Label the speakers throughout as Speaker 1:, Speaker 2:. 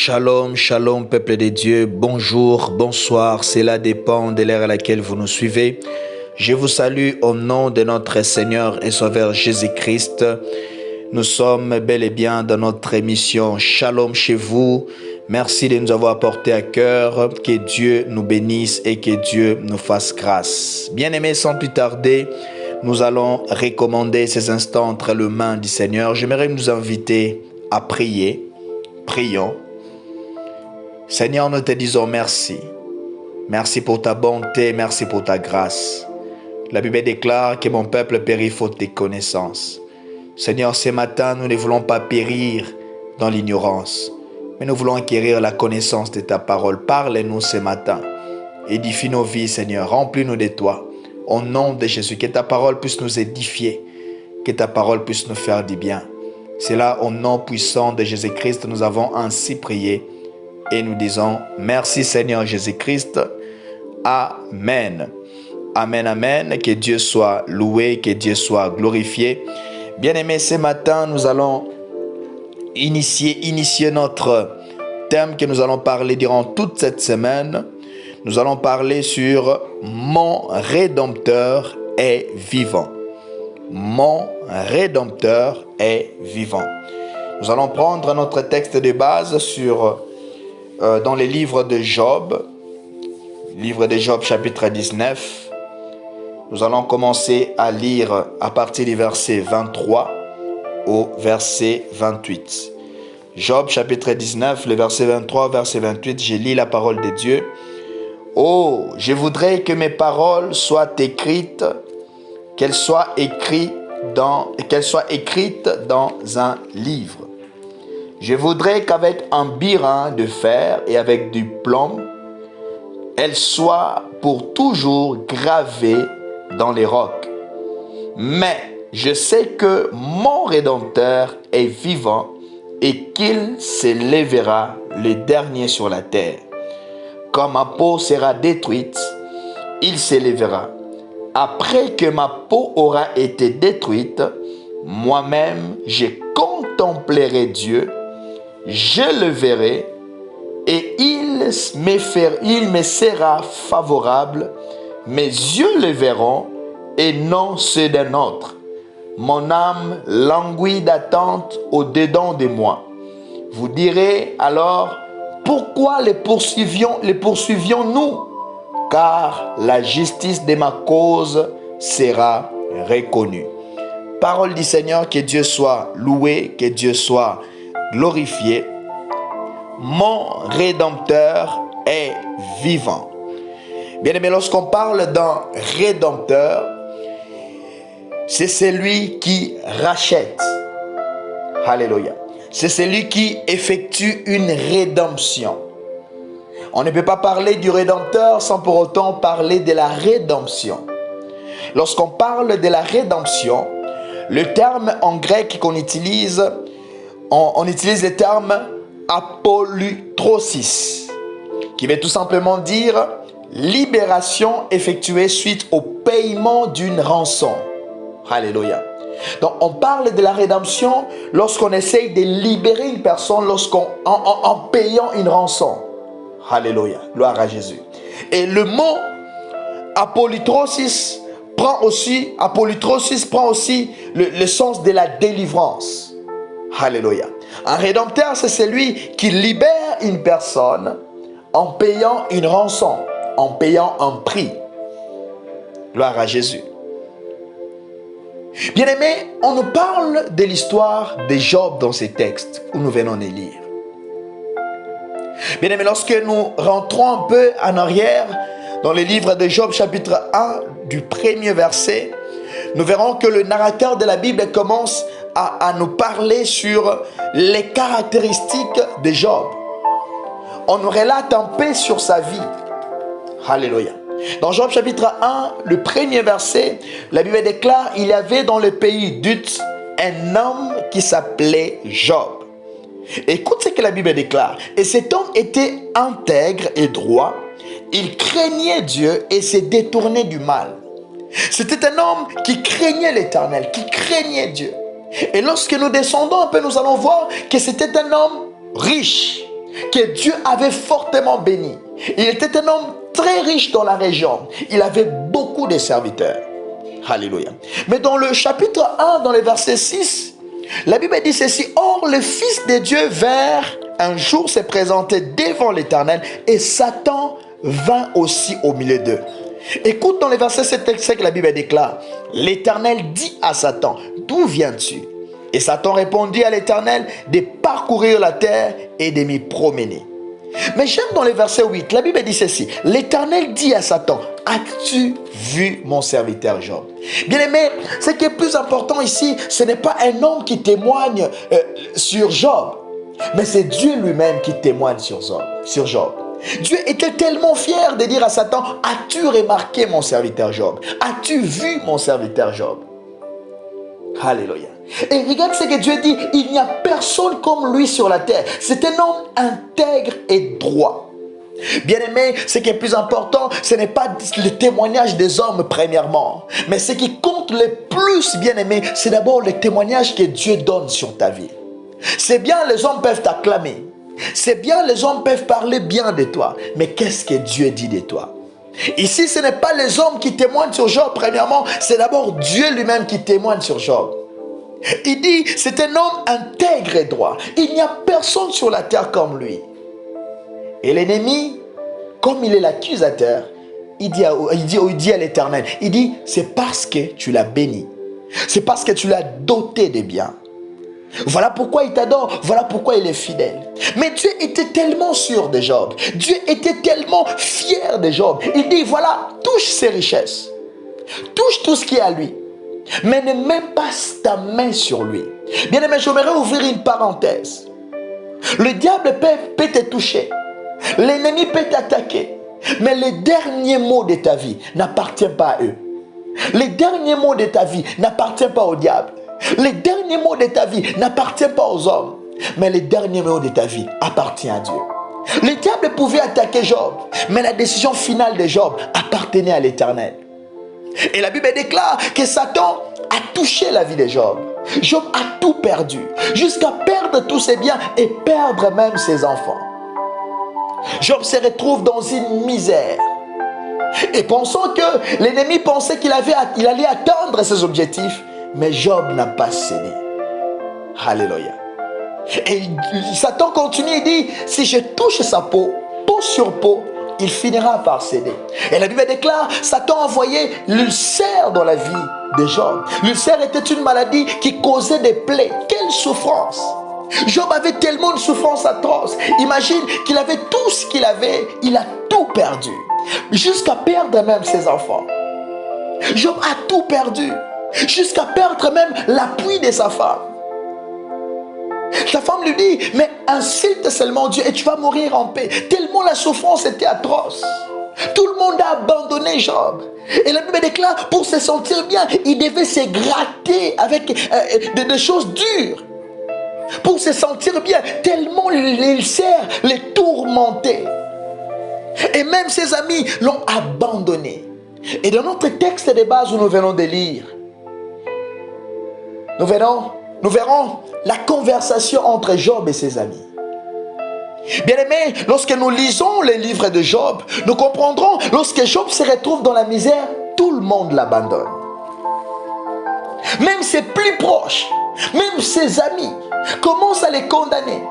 Speaker 1: Shalom, shalom, peuple de Dieu. Bonjour, bonsoir. Cela dépend de l'ère à laquelle vous nous suivez. Je vous salue au nom de notre Seigneur et Sauveur Jésus-Christ. Nous sommes bel et bien dans notre émission Shalom chez vous. Merci de nous avoir porté à cœur. Que Dieu nous bénisse et que Dieu nous fasse grâce. Bien-aimés, sans plus tarder, nous allons recommander ces instants entre les mains du Seigneur. J'aimerais nous inviter à prier. Prions. Seigneur, nous te disons merci. Merci pour ta bonté, merci pour ta grâce. La Bible déclare que mon peuple périt faute de connaissances. Seigneur, ce matin, nous ne voulons pas périr dans l'ignorance, mais nous voulons acquérir la connaissance de ta parole. Parle-nous ce matin. Édifie nos vies, Seigneur. Remplis-nous de toi. Au nom de Jésus, que ta parole puisse nous édifier, que ta parole puisse nous faire du bien. C'est là, au nom puissant de Jésus-Christ, nous avons ainsi prié et nous disons merci Seigneur Jésus-Christ. Amen. Amen, amen. Que Dieu soit loué, que Dieu soit glorifié. Bien-aimés, ce matin, nous allons initier notre thème que nous allons parler durant toute cette semaine. Nous allons parler sur mon Rédempteur est vivant. Mon Rédempteur est vivant. Nous allons prendre notre texte de base dans les livres de Job. Livre de Job chapitre 19. Nous allons commencer à lire à partir du verset 23 au verset 28. Job chapitre 19, le verset 23 au verset 28, je lis la parole de Dieu. Oh, je voudrais que mes paroles soient écrites, qu'elles soient écrites dans un livre. Je voudrais qu'avec un birin de fer et avec du plomb, elles soient pour toujours gravées dans les rocs. Mais je sais que mon Rédempteur est vivant et qu'il s'élèvera le dernier sur la terre. Quand ma peau sera détruite, il s'élèvera. Après que ma peau aura été détruite, moi-même, je contemplerai Dieu, je le verrai, et il me sera favorable. Mes yeux le verront, et non ceux d'un autre. Mon âme languit d'attente au-dedans de moi. Vous direz alors, pourquoi les poursuivions-nous? Car la justice de ma cause sera reconnue. Parole du Seigneur, que Dieu soit loué, que Dieu soit glorifié. Mon Rédempteur est vivant. Bien aimé, lorsqu'on parle d'un Rédempteur, c'est celui qui rachète. Alléluia. C'est celui qui effectue une rédemption. On ne peut pas parler du Rédempteur sans pour autant parler de la rédemption. Lorsqu'on parle de la rédemption, le terme en grec qu'on utilise, on utilise le terme apolutrosis, qui veut tout simplement dire libération effectuée suite au paiement d'une rançon. Alléluia. Donc on parle de la rédemption lorsqu'on essaye de libérer une personne en payant une rançon. Alléluia, gloire à Jésus. Et le mot apolutrosis prend aussi le sens de la délivrance. Alléluia. Un rédempteur, c'est celui qui libère une personne en payant une rançon, en payant un prix. Gloire à Jésus. Bien-aimés, on nous parle de l'histoire de Job dans ces textes où nous venons de lire. Bien-aimés, lorsque nous rentrons un peu en arrière dans le livre de Job chapitre 1 du premier verset, nous verrons que le narrateur de la Bible commence à nous parler sur les caractéristiques de Job. On nous relate un peu sur sa vie. Alléluia. Dans Job chapitre 1, le premier verset, la Bible déclare: il y avait dans le pays d'Uz un homme qui s'appelait Job. Écoute ce que la Bible déclare. Et cet homme était intègre et droit. Il craignait Dieu et se détournait du mal. C'était un homme qui craignait l'Éternel, qui craignait Dieu. Et lorsque nous descendons un peu, nous allons voir que c'était un homme riche. que Dieu avait fortement béni. Il était un homme très riche dans la région. Il avait beaucoup de serviteurs. Alléluia. Mais dans le chapitre 1, dans le verset 6, la Bible dit ceci: Or, le Fils de Dieu vint un jour se présenter devant l'Éternel, et Satan vint aussi au milieu d'eux. Écoute dans le verset 7 que la Bible déclare: L'Éternel dit à Satan: D'où viens-tu? Et Satan répondit à l'Éternel: De parcourir la terre et de m'y promener. Mais j'aime dans le verset 8, la Bible dit ceci: L'Éternel dit à Satan: As-tu vu mon serviteur Job? Bien aimé, ce qui est plus important ici, ce n'est pas un homme qui témoigne sur Job, mais c'est Dieu lui-même qui témoigne sur Job. Dieu était tellement fier de dire à Satan: As-tu remarqué mon serviteur Job? As-tu vu mon serviteur Job? Alléluia. Et regarde ce que Dieu dit: il n'y a personne comme lui sur la terre. C'est un homme intègre et droit. Bien aimé, ce qui est plus important, ce n'est pas le témoignage des hommes premièrement, mais ce qui compte le plus, bien aimé, c'est d'abord le témoignage que Dieu donne sur ta vie. C'est bien, les hommes peuvent t'acclamer. C'est bien, les hommes peuvent parler bien de toi. Mais qu'est-ce que Dieu dit de toi? Ici, ce n'est pas les hommes qui témoignent sur Job premièrement, c'est d'abord Dieu lui-même qui témoigne sur Job. Il dit: c'est un homme intègre et droit. Il n'y a personne sur la terre comme lui. Et l'ennemi, comme il est l'accusateur, il dit à l'Éternel, il dit: c'est parce que tu l'as béni. C'est parce que tu l'as doté de biens. Voilà pourquoi il t'adore, voilà pourquoi il est fidèle. Mais Dieu était tellement sûr de Job. Dieu était tellement fier de Job. Il dit: voilà, touche ses richesses. Touche tout ce qui est à lui. Mais ne mets pas ta main sur lui. Bien aimé, j'aimerais ouvrir une parenthèse. Le diable peut te toucher. L'ennemi peut t'attaquer. Mais les derniers mots de ta vie n'appartiennent pas à eux. Les derniers mots de ta vie n'appartiennent pas au diable. Les derniers mots de ta vie n'appartiennent pas aux hommes. Mais les derniers mots de ta vie appartiennent à Dieu. Le diable pouvait attaquer Job, mais la décision finale de Job appartenait à l'Éternel. Et la Bible déclare que Satan a touché la vie de Job. Job a tout perdu, jusqu'à perdre tous ses biens et perdre même ses enfants. Job se retrouve dans une misère. Et pensant que l'ennemi pensait qu'il allait atteindre ses objectifs, mais Job n'a pas cédé. Alléluia. Et Satan continue et dit: si je touche sa peau, peau sur peau, il finira par céder. Et la Bible déclare: Satan a envoyé l'ulcère dans la vie de Job. L'ulcère était une maladie qui causait des plaies. Quelle souffrance! Job avait tellement de souffrance atroce. Imagine qu'il avait tout ce qu'il avait, il a tout perdu. Jusqu'à perdre même ses enfants. Job a tout perdu. Jusqu'à perdre même l'appui de sa femme. Sa femme lui dit: mais insulte seulement Dieu et tu vas mourir en paix. Tellement la souffrance était atroce. Tout le monde a abandonné Job. Et la Bible déclare: pour se sentir bien, il devait se gratter avec des choses dures. Pour se sentir bien, tellement l'ulcère les tourmentait. Et même ses amis l'ont abandonné. Et dans notre texte de base où nous venons de lire, nous verrons la conversation entre Job et ses amis. Bien-aimés, lorsque nous lisons les livres de Job, nous comprendrons, lorsque Job se retrouve dans la misère, tout le monde l'abandonne. Même ses plus proches, même ses amis, commencent à les condamner.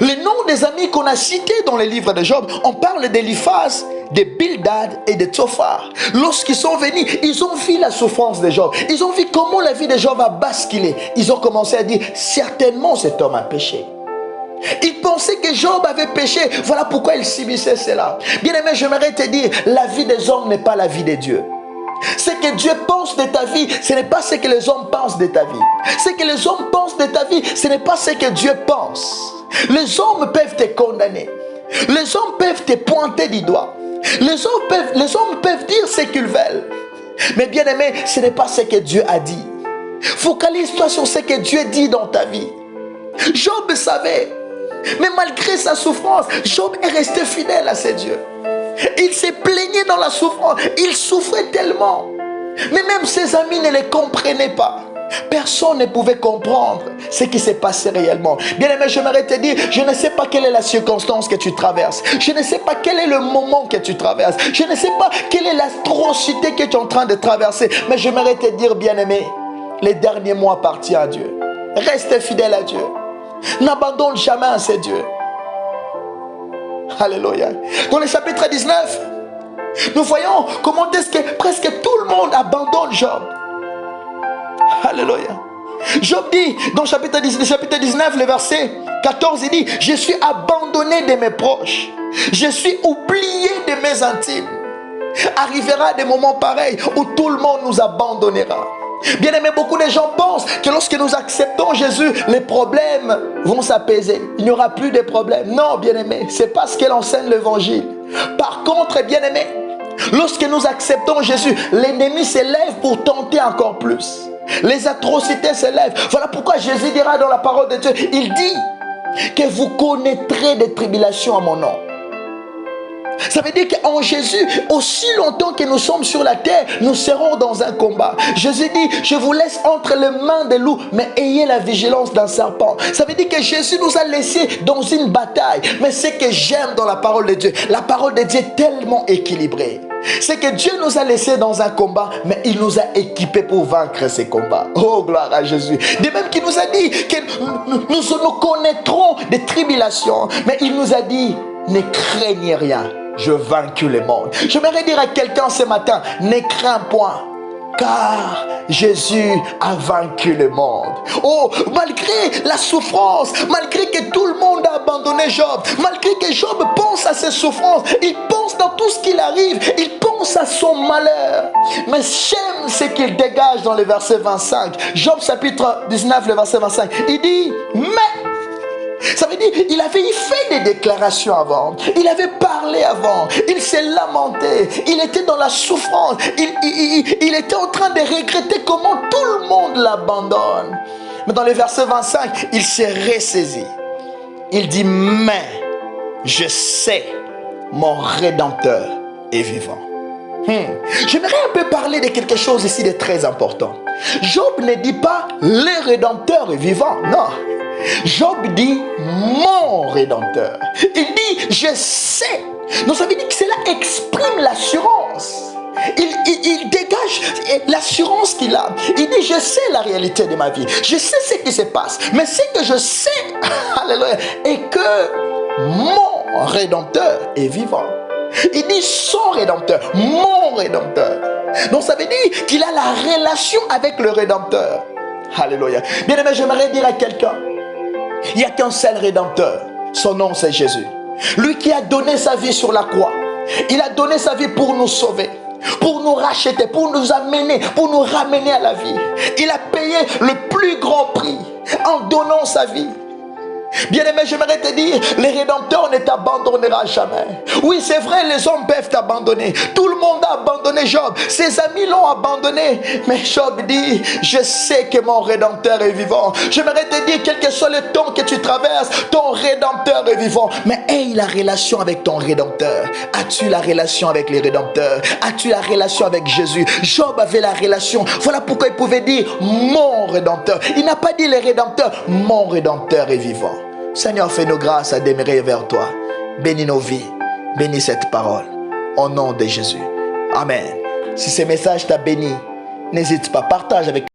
Speaker 1: Les noms des amis qu'on a cités dans les livres de Job, on parle d'Eliphaz, de Bildad et de Tsophar. Lorsqu'ils sont venus, ils ont vu la souffrance de Job. Ils ont vu comment la vie de Job a basculé. Ils ont commencé à dire: certainement cet homme a péché. Ils pensaient que Job avait péché. Voilà pourquoi ils subissaient cela. Bien aimé, j'aimerais te dire, la vie des hommes n'est pas la vie de Dieu. Ce que Dieu pense de ta vie, ce n'est pas ce que les hommes pensent de ta vie. Ce que les hommes pensent de ta vie, ce n'est pas ce que Dieu pense. Les hommes peuvent te condamner. Les hommes peuvent te pointer du doigt. Les hommes peuvent dire ce qu'ils veulent. Mais bien aimé, ce n'est pas ce que Dieu a dit. Focalise-toi sur ce que Dieu dit dans ta vie. Job savait. Mais malgré sa souffrance, Job est resté fidèle à ses dieux. Il s'est plaigné dans la souffrance. Il souffrait tellement. Mais même ses amis ne les comprenaient pas. personne ne pouvait comprendre ce qui s'est passé réellement. Bien-aimé, j'aimerais te dire, je ne sais pas quelle est la circonstance que tu traverses. Je ne sais pas quel est le moment que tu traverses. Je ne sais pas quelle est l'atrocité que tu es en train de traverser. Mais j'aimerais te dire, bien-aimé, les derniers mois appartiennent à Dieu. Reste fidèle à Dieu. N'abandonne jamais à ce Dieu. Alléluia. Dans le chapitre 19, nous voyons comment est-ce que presque tout le monde abandonne Job. Alléluia. Job dit dans le chapitre 19, le verset 14, il dit: je suis abandonné de mes proches. Je suis oublié de mes intimes. Arrivera des moments pareils où tout le monde nous abandonnera. Bien aimé, beaucoup de gens pensent que lorsque nous acceptons Jésus, les problèmes vont s'apaiser. Il n'y aura plus de problèmes. Non, bien aimé, c'est pas ce qu'elle enseigne l'évangile. Par contre, bien aimé, lorsque nous acceptons Jésus, l'ennemi s'élève pour tenter encore plus. Les atrocités s'élèvent. Voilà pourquoi Jésus dira dans la parole de Dieu, il dit que vous connaîtrez des tribulations à mon nom. Ça veut dire qu'en Jésus, aussi longtemps que nous sommes sur la terre, nous serons dans un combat. Jésus dit, je vous laisse entre les mains des loups, mais ayez la vigilance d'un serpent. Ça veut dire que Jésus nous a laissés dans une bataille. Mais ce que j'aime dans la parole de Dieu, la parole de Dieu est tellement équilibrée. C'est que Dieu nous a laissés dans un combat, mais il nous a équipés pour vaincre ces combats. Oh, gloire à Jésus. De même qu'il nous a dit que nous connaîtrons des tribulations, mais il nous a dit, ne craignez rien. Je vaincu le monde. J'aimerais dire à quelqu'un ce matin, ne crains point, car Jésus a vaincu le monde. Oh, malgré la souffrance, malgré que tout le monde a abandonné Job, malgré que Job pense à ses souffrances, il pense dans tout ce qu'il arrive, il pense à son malheur. Mais j'aime ce qu'il dégage dans le verset 25. Job chapitre 19, le verset 25. Il dit, mais... ça veut dire qu'il avait fait des déclarations avant. Il avait parlé avant. Il s'est lamenté. Il était dans la souffrance. Il était en train de regretter comment tout le monde l'abandonne. Mais dans le verset 25, il s'est ressaisi. Il dit, mais je sais, mon Rédempteur est vivant. J'aimerais un peu parler de quelque chose ici de très important. Job ne dit pas, le Rédempteur est vivant. Non. Job dit mon Rédempteur. Il dit je sais. Donc ça veut dire que cela exprime l'assurance. Il dégage l'assurance qu'il a. Il dit je sais la réalité de ma vie. Je sais ce qui se passe. Mais ce que je sais, alléluia, est que mon Rédempteur est vivant. Il dit son Rédempteur, mon Rédempteur. Donc ça veut dire qu'il a la relation avec le Rédempteur. Alléluia. Bien aimé, j'aimerais dire à quelqu'un, il n'y a qu'un seul Rédempteur. Son nom, c'est Jésus. Lui qui a donné sa vie sur la croix. Il a donné sa vie pour nous sauver, pour nous racheter, pour nous amener, pour nous ramener à la vie. Il a payé le plus grand prix en donnant sa vie. Bien-aimé, j'aimerais te dire, le Rédempteur ne t'abandonnera jamais. Oui, c'est vrai, les hommes peuvent t'abandonner. Tout le monde a abandonné Job. Ses amis l'ont abandonné. Mais Job dit, je sais que mon Rédempteur est vivant. J'aimerais te dire, quel que soit le temps que tu traverses, ton Rédempteur est vivant. Mais aie la relation avec ton Rédempteur. As-tu la relation avec les Rédempteurs? As-tu la relation avec Jésus? Job avait la relation. Voilà pourquoi il pouvait dire, mon Rédempteur. Il n'a pas dit le Rédempteur, mon Rédempteur est vivant. Seigneur, fais-nous grâce à demeurer vers toi. Bénis nos vies. Bénis cette parole. Au nom de Jésus. Amen. Si ce message t'a béni, n'hésite pas, partage avec